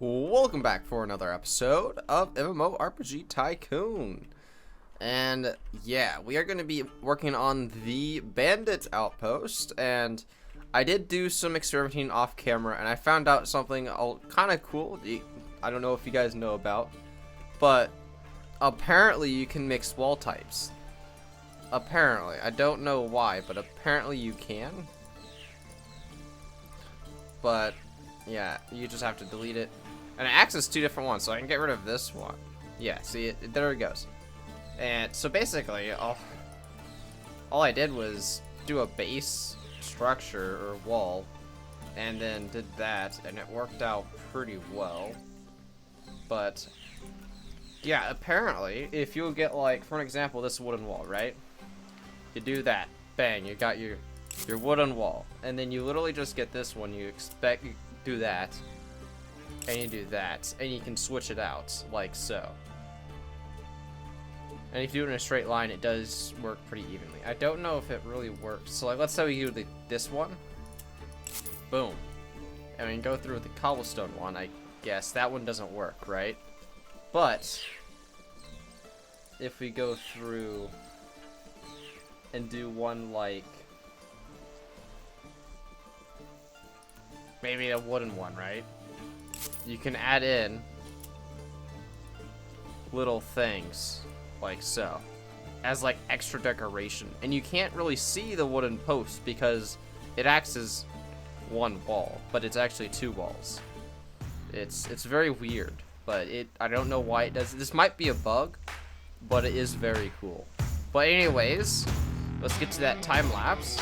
Welcome back for another episode of MMORPG Tycoon. And yeah, we are going to be working on the Bandit Outpost, and I did do some experimenting off camera, and I found out something kind of cool. I don't know if you guys know about, but apparently you can mix wall types. Apparently. I don't know why, but apparently you can. But yeah, you just have to delete it. And it acts as two different ones, so I can get rid of this one. Yeah, see, there it goes. And so basically, all I did was do a base structure or wall, and then did that, and it worked out pretty well. But yeah, apparently, if you get, like, for an example, this wooden wall, right? You do that, bang, you got your wooden wall, and then you literally just get this one. You do that. And you do that, and you can switch it out, like so. And if you do it in a straight line, it does work pretty evenly. I don't know if it really works. So, like, let's say we do this one. Boom. And we can go through with the cobblestone one, I guess. That one doesn't work, right? But if we go through and do one, like, maybe a wooden one, right? You can add in little things like so as like extra decoration, and you can't really see the wooden post because it acts as one wall, but it's actually two walls. It's very weird, but I don't know why it does. This might be a bug, but it is very cool. But anyways, let's get to that time lapse.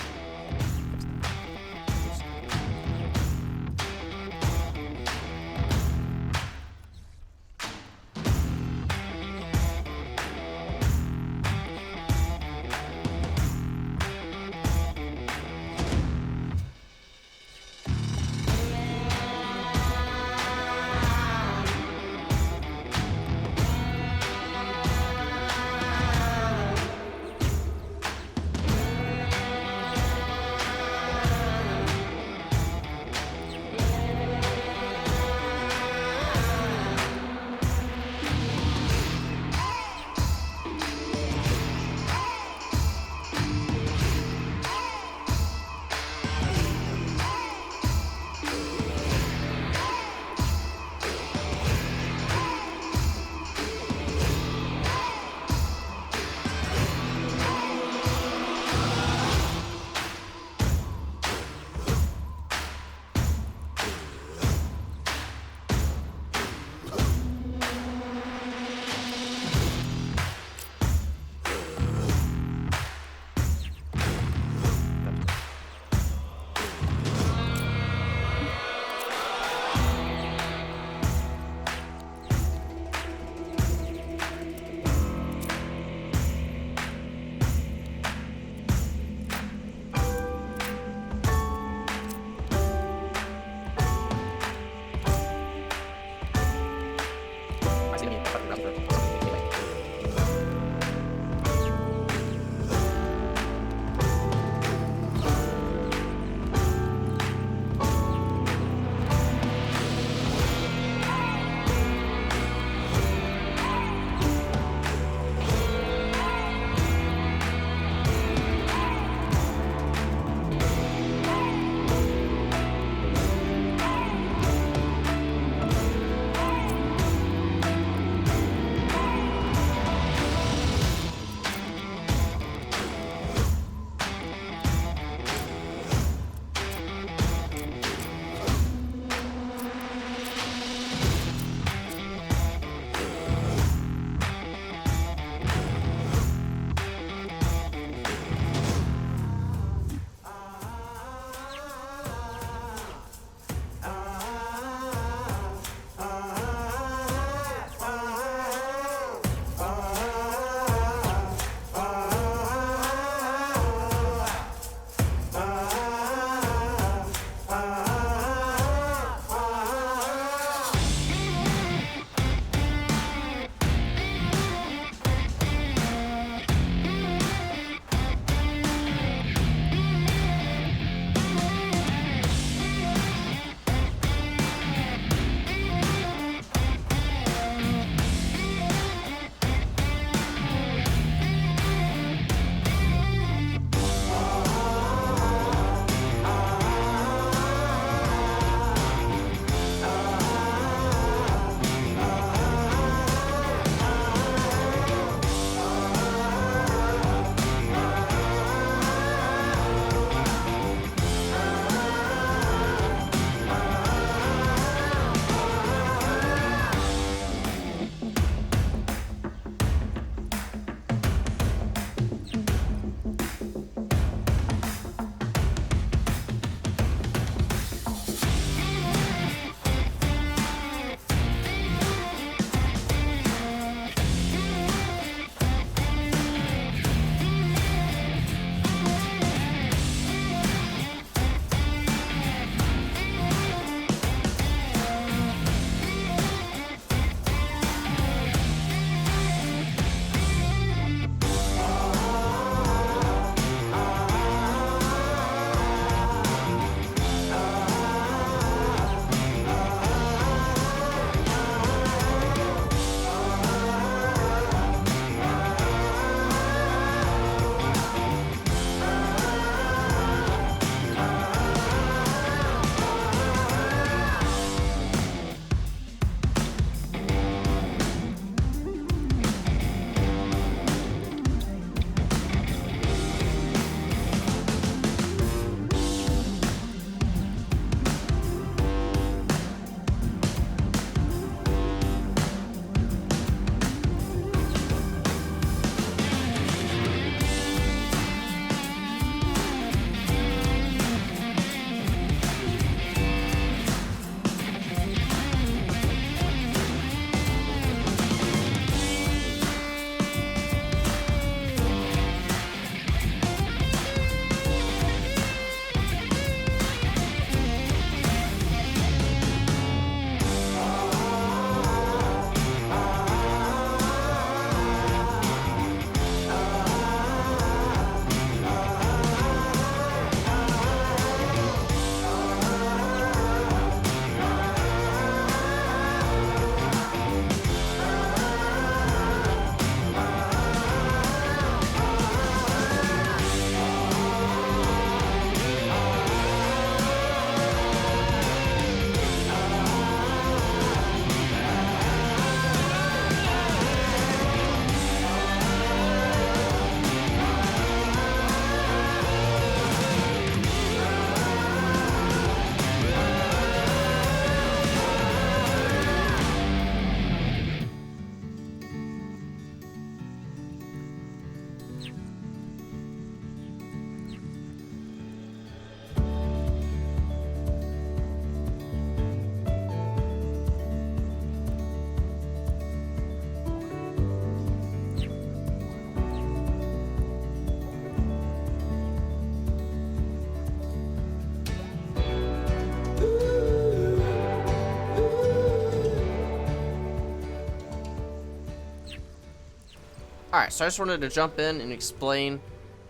Alright, so I just wanted to jump in and explain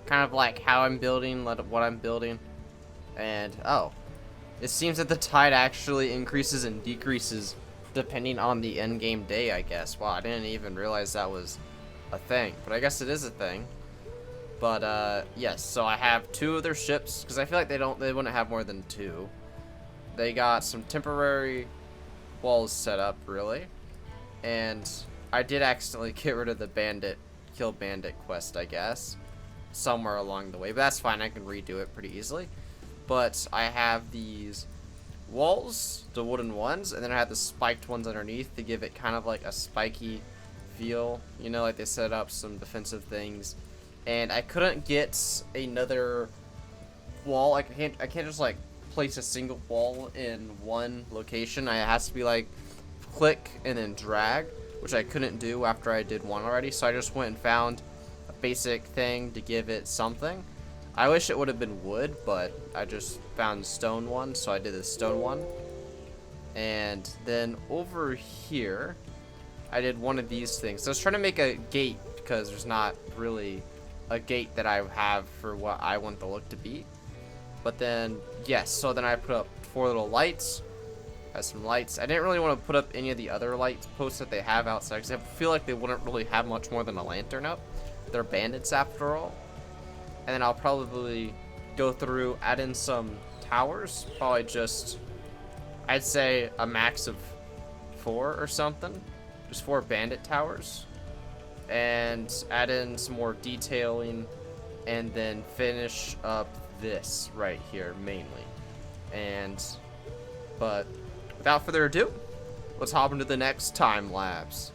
kind of like how I'm building, what I'm building. And, oh, it seems that the tide actually increases and decreases depending on the end game day, I guess. Wow, I didn't even realize that was a thing, but I guess it is a thing. But, yes, so I have 2 of their ships, because I feel like they wouldn't have more than 2. They got some temporary walls set up, really. And I did accidentally get rid of the kill bandit quest, I guess, somewhere along the way, but that's fine. I can redo it pretty easily. But I have these walls, the wooden ones, and then I have the spiked ones underneath to give it kind of like a spiky feel, you know, like they set up some defensive things. And I couldn't get another wall. I can't just like place a single wall in one location. It has to be like click and then drag, which I couldn't do after I did one already. So I just went and found a basic thing to give it something. I wish it would have been wood, but I just found stone one, so I did the stone one. And then over here, I did one of these things. So I was trying to make a gate because there's not really a gate that I have for what I want the look to be. But then, yes, so then I put up 4 little lights. Has some lights. I didn't really want to put up any of the other light posts that they have outside because I feel like they wouldn't really have much more than a lantern up. They're bandits after all. And then I'll probably go through, add in some towers. Probably just, I'd say a max of 4 or something. Just 4 bandit towers. And add in some more detailing. And then finish up this right here mainly. But without further ado, let's hop into the next time lapse.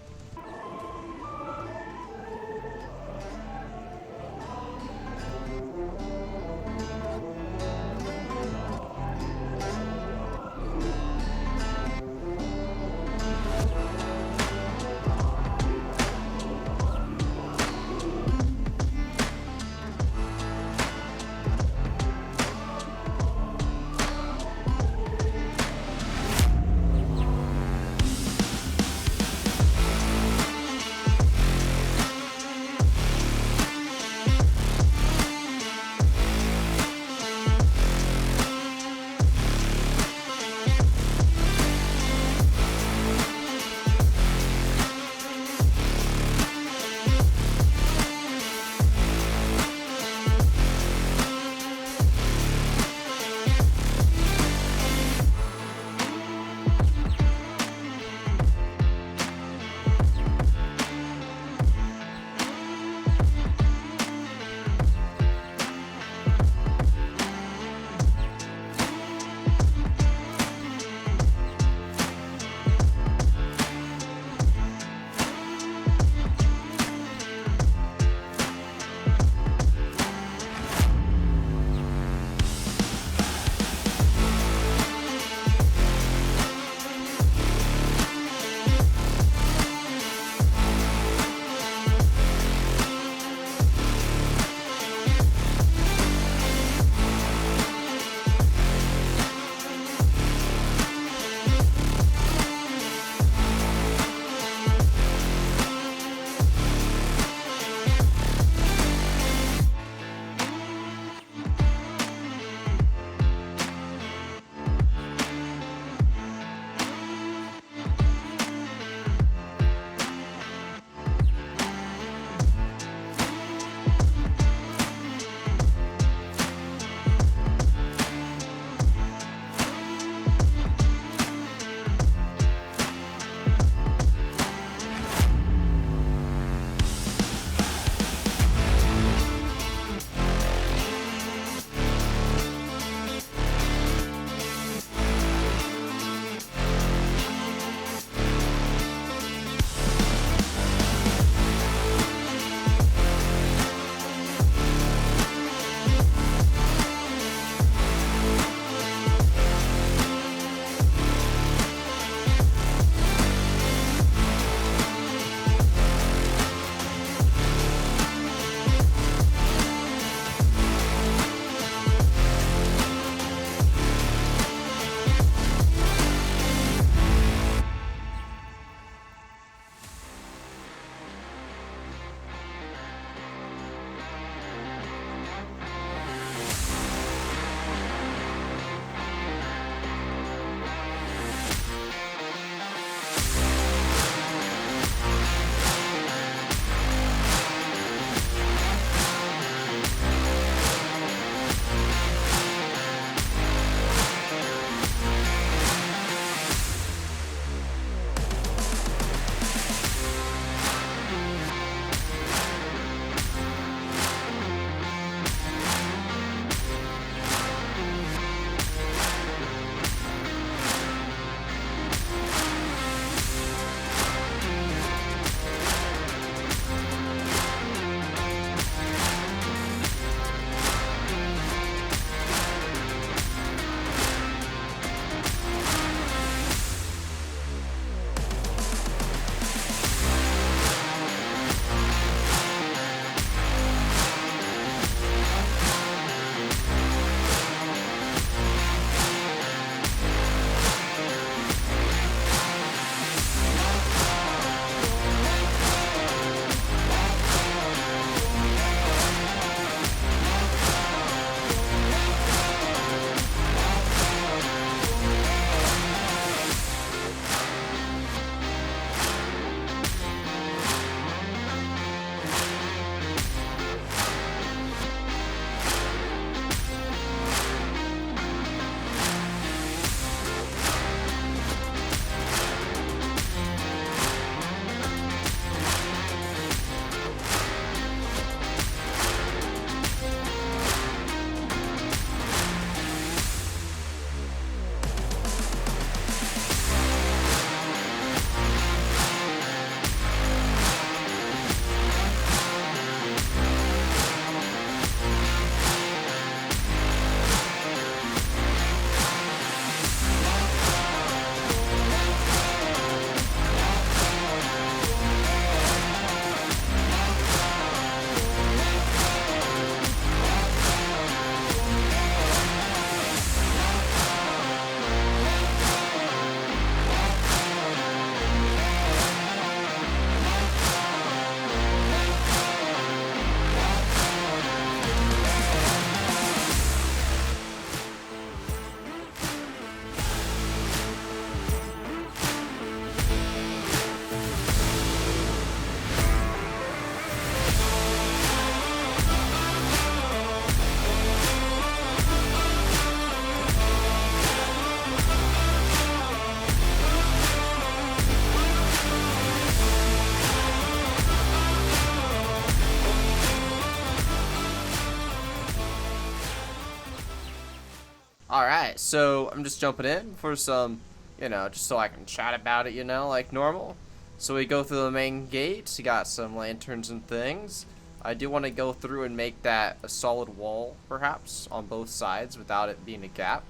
Alright, so I'm just jumping in for some, you know, just so I can chat about it, you know, like normal. So we go through the main gate. You got some lanterns and things. I do want to go through and make that a solid wall, perhaps, on both sides without it being a gap.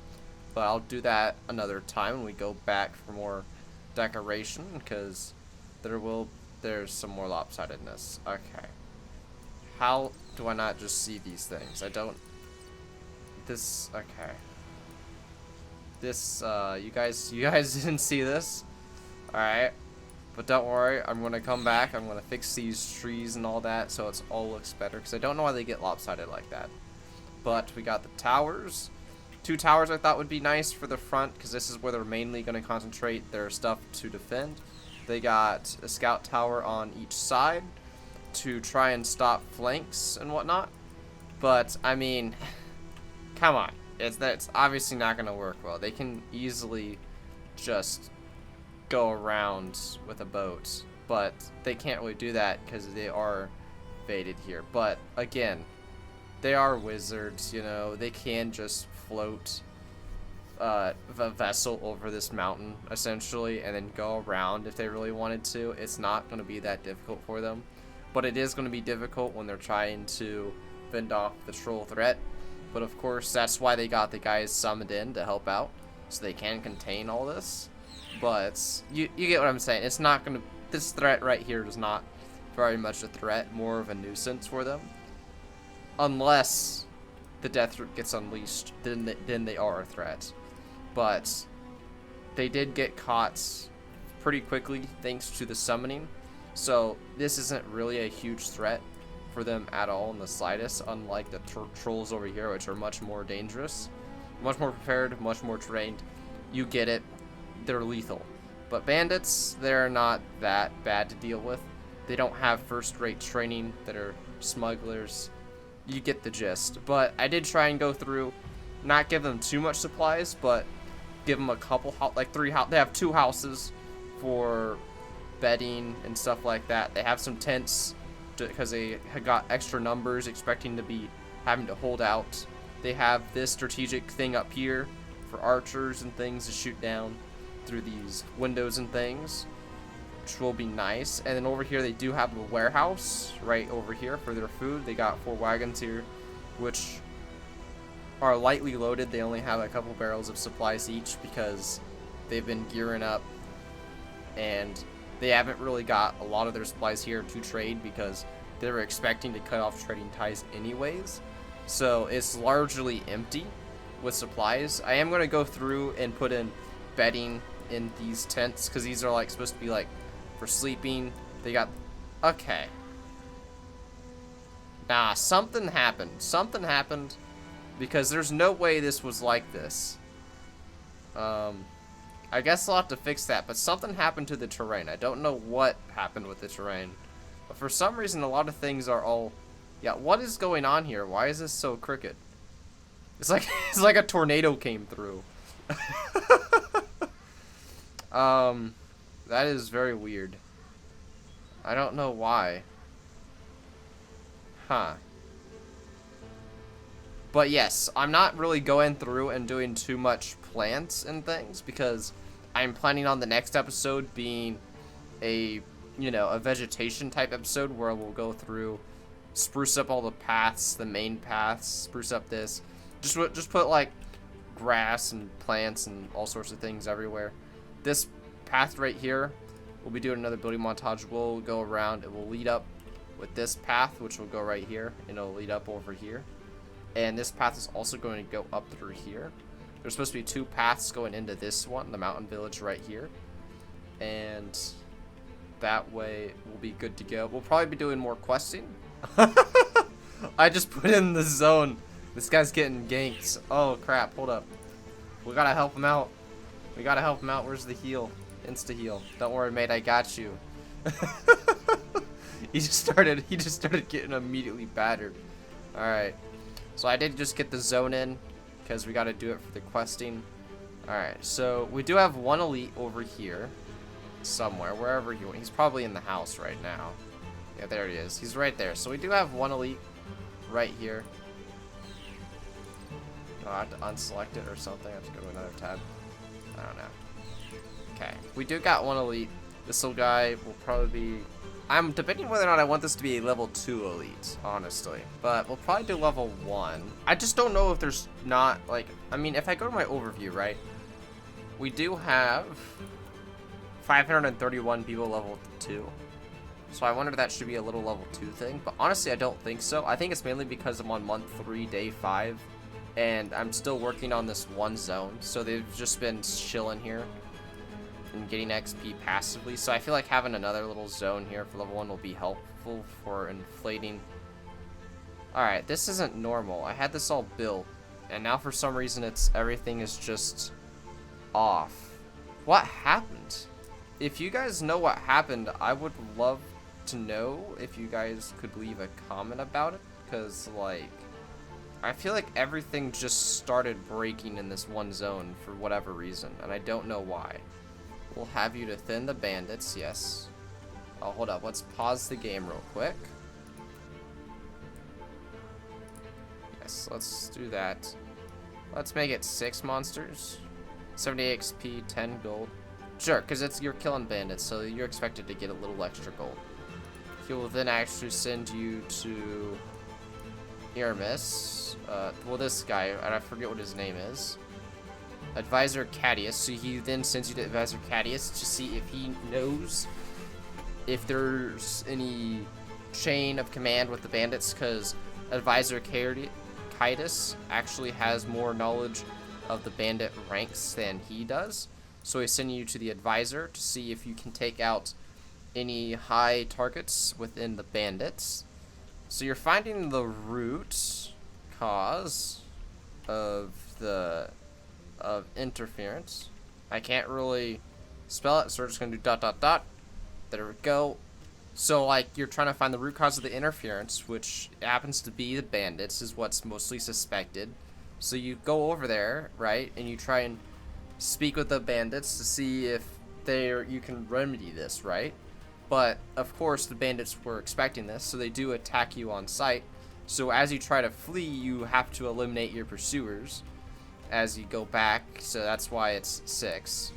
But I'll do that another time when we go back for more decoration, because there's some more lopsidedness. Okay. How do I not just see these things? Okay. This, you guys didn't see this? Alright. But don't worry, I'm gonna come back, I'm gonna fix these trees and all that so it all looks better, because I don't know why they get lopsided like that. But we got the towers. 2 towers I thought would be nice for the front, because this is where they're mainly gonna concentrate their stuff to defend. They got a scout tower on each side to try and stop flanks and whatnot. But, I mean, come on. It's obviously not gonna work well. They can easily just go around with a boat, but they can't really do that because they are baited here. But again, they are wizards, you know, they can just float a vessel over this mountain essentially and then go around if they really wanted to. It's not going to be that difficult for them, but it is going to be difficult when they're trying to fend off the troll threat. But of course, that's why they got the guys summoned in to help out, so they can contain all this. But you get what I'm saying. It's not gonna. This threat right here is not very much a threat, more of a nuisance for them. Unless the death gets unleashed, then they are a threat. But they did get caught pretty quickly thanks to the summoning. So this isn't really a huge threat for them at all in the slightest. Unlike the trolls over here, which are much more dangerous, much more prepared, much more trained. You get it. They're lethal. But bandits, they're not that bad to deal with. They don't have first-rate training that are smugglers. You get the gist. But I did try and go through, not give them too much supplies, but give them a couple, like 3 houses. They have 2 houses for bedding and stuff like that. They have some tents because they had got extra numbers, expecting to be having to hold out. They have this strategic thing up here for archers and things to shoot down through these windows and things, which will be nice. And then over here they do have a warehouse right over here for their food. They got 4 wagons here, which are lightly loaded. They only have a couple barrels of supplies each because they've been gearing up, and they haven't really got a lot of their supplies here to trade because they were expecting to cut off trading ties anyways. So it's largely empty with supplies. I am going to go through and put in bedding in these tents because these are like supposed to be like for sleeping. They got okay. Nah, something happened. Something happened because there's no way this was like this. I guess I'll have to fix that, but something happened to the terrain. I don't know what happened with the terrain, but for some reason a lot of things are all yeah, what is going on here? Why is this so crooked? It's like a tornado came through. That is very weird. I don't know why. Huh. But yes, I'm not really going through and doing too much plants and things because I'm planning on the next episode being a, you know, a vegetation type episode where we'll go through, spruce up all the paths, the main paths, spruce up this. Just put like grass and plants and all sorts of things everywhere. This path right here, we'll be doing another building montage. We'll go around. It will lead up with this path, which will go right here, and it'll lead up over here. And this path is also going to go up through here. There's supposed to be 2 paths going into this one, the mountain village right here. And that way we'll be good to go. We'll probably be doing more questing. I just put in the zone. This guy's getting ganked. Oh crap, hold up. We gotta help him out. We gotta help him out. Where's the heal? Insta heal. Don't worry, mate, I got you. He just started getting immediately battered. Alright. So I did just get the zone in because we gotta do it for the questing. Alright, so we do have 1 elite over here. Somewhere, wherever he went. He's probably in the house right now. Yeah, there he is. He's right there. So we do have 1 elite right here. I have to unselect it or something. I have to go to another tab. I don't know. Okay, we do got one elite. This little guy will probably be... I'm debating whether or not I want this to be a level 2 elite, honestly. But we'll probably do level 1. I just don't know if there's not, like... I mean, if I go to my overview, right? We do have 531 people level 2. So I wonder if that should be a little level 2 thing. But honestly, I don't think so. I think it's mainly because I'm on month 3, day 5. And I'm still working on this one zone. So they've just been chilling here and getting XP passively. So I feel like having another little zone here for level 1 will be helpful for inflating. Alright, this isn't normal. I had this all built, and now for some reason everything is just off. What happened? If you guys know what happened, I would love to know if you guys could leave a comment about it, because like I feel like everything just started breaking in this one zone for whatever reason, and I don't know why. We'll have you to thin the bandits, yes. Oh, hold up. Let's pause the game real quick. Yes, let's do that. Let's make it 6 monsters. 70 XP, 10 gold. Sure, because you're killing bandits, so you're expected to get a little extra gold. He will then actually send you to Aramis. Well, this guy, and I forget what his name is. Advisor Cadius, so he then sends you to Advisor Cadius to see if he knows if there's any chain of command with the bandits, because Advisor Cadius actually has more knowledge of the bandit ranks than he does. So he's sending you to the Advisor to see if you can take out any high targets within the bandits. So you're finding the root cause of interference. I can't really spell it, so we're just gonna do ... There we go. So like you're trying to find the root cause of the interference, which happens to be the bandits, is what's mostly suspected. So you go over there, right, and you try and speak with the bandits to see if you can remedy this, right? But of course the bandits were expecting this, so they do attack you on sight. So as you try to flee, you have to eliminate your pursuers as you go back, so that's why it's 6.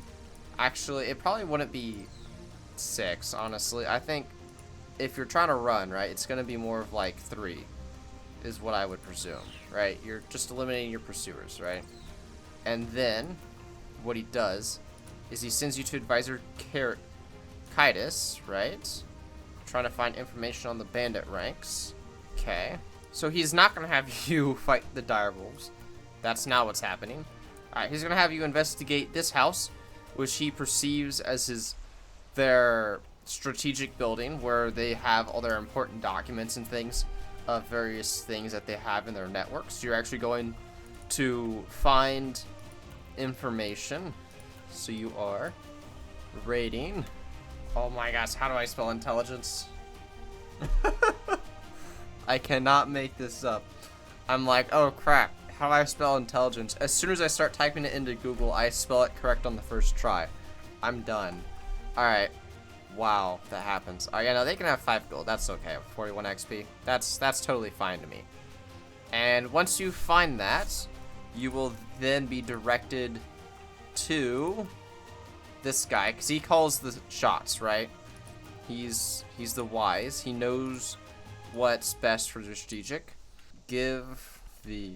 Actually, it probably wouldn't be 6, honestly. I think if you're trying to run, right, it's going to be more of like 3 is what I would presume, right? You're just eliminating your pursuers, right? And then what he does is he sends you to Advisor Cadius, right? Trying to find information on the bandit ranks. Okay. So he's not going to have you fight the direwolves. That's not what's happening. Alright, he's going to have you investigate this house, which he perceives as their strategic building, where they have all their important documents and things of various things that they have in their network. So you're actually going to find information. So you are rating. Oh my gosh, how do I spell intelligence? I cannot make this up. I'm like, oh crap. How do I spell intelligence? As soon as I start typing it into Google, I spell it correct on the first try. I'm done. Alright. Wow, that happens. Oh yeah, no, they can have 5 gold. That's okay. 41 XP. That's totally fine to me. And once you find that, you will then be directed to this guy, because he calls the shots, right? He's the wise. He knows what's best for the strategic. Give the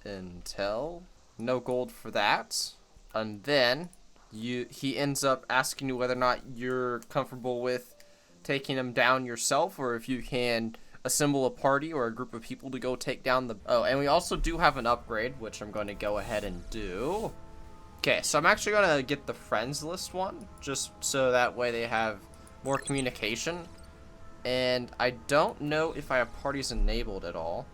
intel. No gold for that. And then he ends up asking you whether or not you're comfortable with taking him down yourself, or if you can assemble a party or a group of people to go take down the... Oh, and we also do have an upgrade, which I'm going to go ahead and do. Okay, so I'm actually going to get the friends list one, just so that way they have more communication. And I don't know if I have parties enabled at all.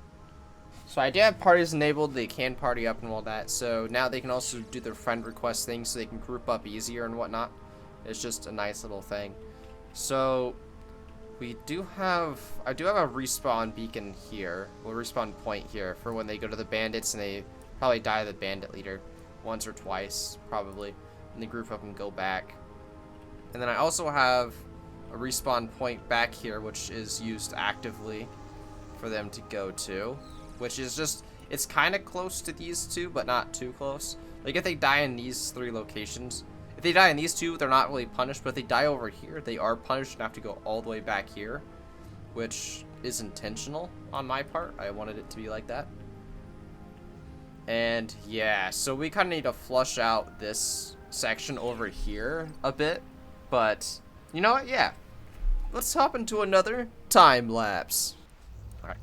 So I do have parties enabled. They can party up and all that. So now they can also do their friend request thing, so they can group up easier and whatnot. It's just a nice little thing. So I do have a respawn beacon here, well, respawn point here for when they go to the bandits and they probably die to the bandit leader once or twice, probably, and they group up and go back. And then I also have a respawn point back here, which is used actively for them to go to, which is just It's kind of close to these two, but not too close. Like, if they die in these 3 locations, if they die in these 2, they're not really punished, but if they die over here, they are punished and have to go all the way back here, which is intentional on my part. I wanted it to be like that. And yeah, so we kind of need to flush out this section over here a bit, but you know what? Yeah, let's hop into another time lapse. All right.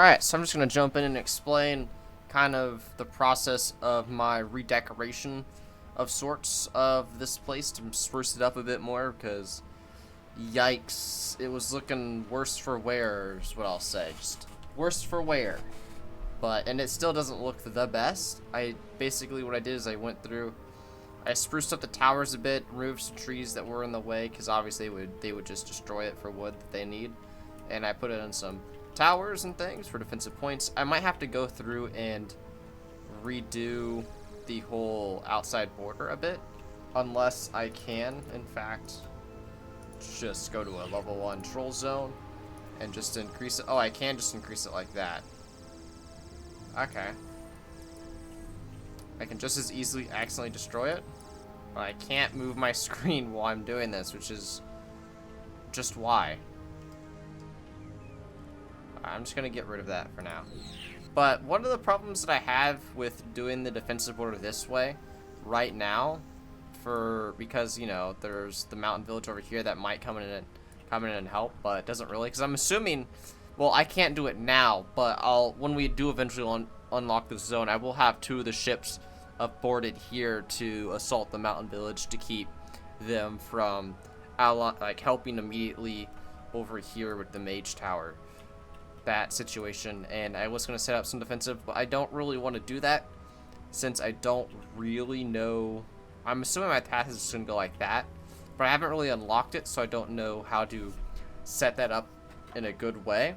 Alright, so I'm just going to jump in and explain kind of the process of my redecoration of sorts of this place to spruce it up a bit more, because yikes, it was looking worse for wear is what I'll say. Just worse for wear. And it still doesn't look the best. Basically what I did is I spruced up the towers a bit, removed some trees that were in the way, because obviously they would just destroy it for wood that they need. And I put it in some towers and things for defensive points. I might have to go through and redo the whole outside border a bit, unless I can, in fact, just go to a level 1 troll zone and just increase it. Oh, I can just increase it like that. Okay. I can just as easily accidentally destroy it, but I can't move my screen while I'm doing this, which is just why. I'm just gonna get rid of that for now. But one of the problems that I have with doing the defensive border this way right now, because you know there's the mountain village over here that might come in and help, but it doesn't really, because I'm assuming, well, I can't do it now, but when we do eventually unlock this zone, I will have 2 of the ships boarded here to assault the mountain village to keep them from helping immediately over here with the mage tower. That situation, and I was going to set up some defensive, but I don't really want to do that since I don't really know. I'm assuming my path is just going to go like that, but I haven't really unlocked it, so I don't know how to set that up in a good way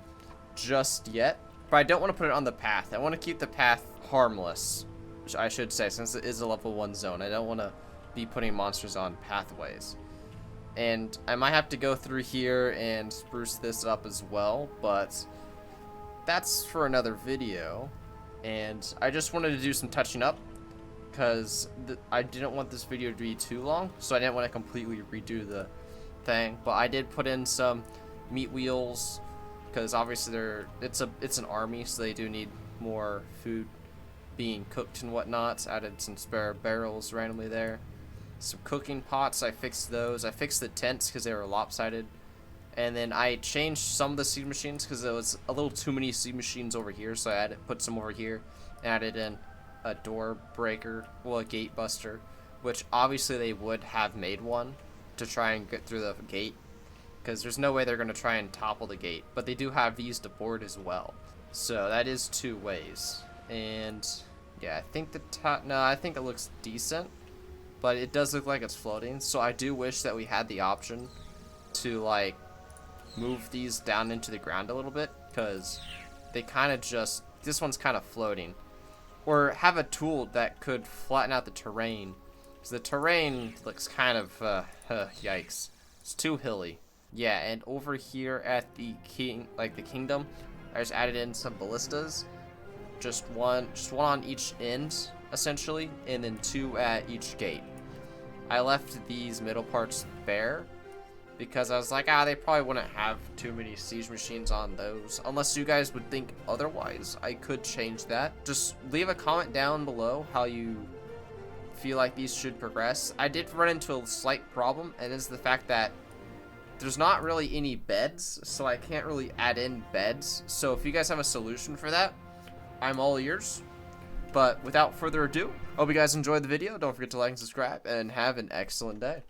just yet. But I don't want to put it on the path. I want to keep the path harmless, I should say, since it is a level 1 zone. I don't want to be putting monsters on pathways. And I might have to go through here and spruce this up as well, but that's for another video. And I just wanted to do some touching up because I didn't want this video to be too long, so I didn't want to completely redo the thing. But I did put in some meat wheels because obviously it's an army, so they do need more food being cooked and whatnot. Added some spare barrels randomly there. Some cooking pots, I fixed those. I fixed the tents because they were lopsided. And then I changed some of the seed machines because there was a little too many seed machines over here, so I had to put some over here. Added in a door breaker, well, a gate buster, which obviously they would have made one to try and get through the gate, because there's no way they're going to try and topple the gate. But they do have these to board as well, so that is 2 ways. And yeah, I think I think it looks decent, but it does look like it's floating. So I do wish that we had the option to like move these down into the ground a little bit, because they kind of this one's kind of floating, or have a tool that could flatten out the terrain, because the terrain looks kind of yikes, it's too hilly. Yeah, and over here at the kingdom, I just added in some ballistas, just one on each end essentially, and then 2 at each gate. I left these middle parts bare because I was like, they probably wouldn't have too many siege machines on those. Unless you guys would think otherwise, I could change that. Just leave a comment down below how you feel like these should progress. I did run into a slight problem, and it's the fact that there's not really any beds, so I can't really add in beds. So if you guys have a solution for that, I'm all ears. But without further ado, hope you guys enjoyed the video. Don't forget to like and subscribe, and have an excellent day.